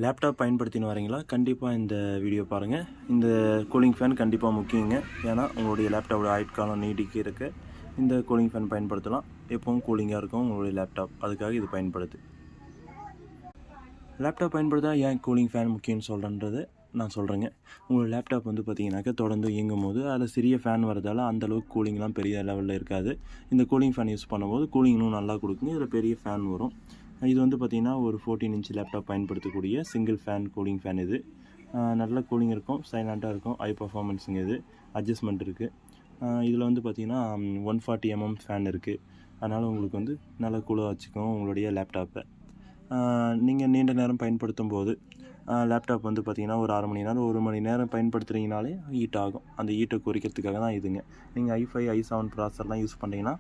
Laptop பயன்படுத்தின்னு வரீங்களா? கண்டிப்பாக இந்த வீடியோ பாருங்கள். இந்த கூலிங் ஃபேன் கண்டிப்பாக முக்கியங்க. ஏன்னா உங்களுடைய லேப்டாப்போட ஆயுட்காலம் நீடிக்கிறதுக்கு இந்த கூலிங் ஃபேன் பயன்படுத்தலாம். எப்பவும் கூலிங்காக இருக்கும் உங்களுடைய லேப்டாப், அதுக்காக இது பயன்படுது. லேப்டாப் பயன்படுத்தா ஏன் கூலிங் ஃபேன் முக்கியம்னு சொல்கிறேன்றது நான் சொல்கிறேங்க. உங்களோட லேப்டாப் வந்து பார்த்தீங்கன்னாக்கா தொடர்ந்து இயங்கும் போது அதில் சிறிய ஃபேன் வரதால் அந்தளவுக்கு கூலிங்லாம் பெரிய லெவலில் இருக்காது. இந்த கூலிங் ஃபேன் யூஸ் பண்ணும்போது கூலிங் இன்னும் நல்லா கொடுக்குங்க. இதில் பெரிய ஃபேன் வரும். இது வந்து பார்த்திங்கன்னா ஒரு 14 இன்ச் லேப்டாப் பயன்படுத்தக்கூடிய சிங்கிள் ஃபேன் கூலிங் ஃபேன் இது. நல்ல கூலிங் இருக்கும், சைலண்ட்டாக இருக்கும், ஹை பர்ஃபார்மன்ஸுங்க இது. அட்ஜஸ்ட்மெண்ட் இருக்குது. இதில் வந்து பார்த்திங்கன்னா 140 mm ஃபேன் இருக்குது. அதனால் உங்களுக்கு வந்து நல்லா கூலாக வச்சுக்கும் உங்களுடைய லேப்டாப்பை. நீங்கள் நீண்ட நேரம் பயன்படுத்தும் போது லேப்டாப் வந்து பார்த்திங்கன்னா ஒரு 1/2 மணி நேரம் 1 மணி நேரம் பயன்படுத்துகிறீங்கனாலே ஹீட் ஆகும். அந்த ஹீட்டை குறைக்கிறதுக்காக தான் இதுங்க. நீங்கள் i5 i7 ப்ராசர்லாம் யூஸ் பண்ணிங்கன்னா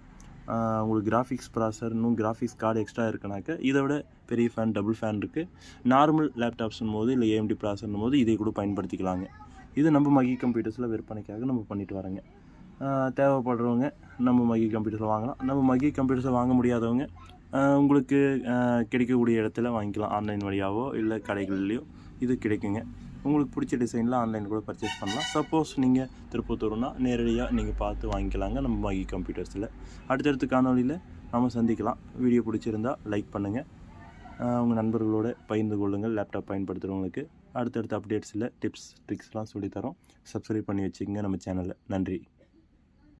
உங்களுக்கு கிராஃபிக்ஸ் ப்ராசர் இன்னும் கிராஃபிக்ஸ் கார்டு எக்ஸ்ட்ரா இருக்குனாக்க இதை விட பெரிய ஃபேன் டபுள் ஃபேன் இருக்குது. நார்மல் லேப்டாப்ஸ்னும் போது இல்லை AMD ப்ராசர்னும் போது இதை கூட பயன்படுத்திக்கலாங்க. இது நம்ம மகி கம்ப்யூட்டர்ஸில் விற்பனைக்காக நம்ம பண்ணிட்டு வரோங்க. தேவைப்படுறவங்க நம்ம மகி கம்ப்யூட்டர்ஸில் வாங்கலாம். நம்ம மகி கம்ப்யூட்டர்ஸில் வாங்க முடியாதவங்க உங்களுக்கு கிடைக்கக்கூடிய இடத்துல வாங்கிக்கலாம். ஆன்லைன் வழியாவோ இல்லை கடைகள்லையோ இது கிடைக்குங்க. உங்களுக்கு பிடிச்ச டிசைனில் ஆன்லைன் கூட பர்ச்சேஸ் பண்ணலாம். சப்போஸ் நீங்கள் திருப்பத்தூர்னா நேரடியாக நீங்கள் பார்த்து வாங்கிக்கலாங்க நம்ம மகி கம்ப்யூட்டர்ஸில். அடுத்தடுத்த காணொலியில் நாம் சந்திக்கலாம். வீடியோ பிடிச்சிருந்தா லைக் பண்ணுங்கள், உங்கள் நண்பர்களோடு பகிர்ந்து கொள்ளுங்கள். லேப்டாப் பயன்படுத்துகிறவங்களுக்கு அடுத்தடுத்த அப்டேட்ஸில் டிப்ஸ் ட்ரிக்ஸ்லாம் சொல்லித்தரோம். சப்ஸ்கிரைப் பண்ணி வச்சுக்கோங்க நம்ம சேனலில். நன்றி.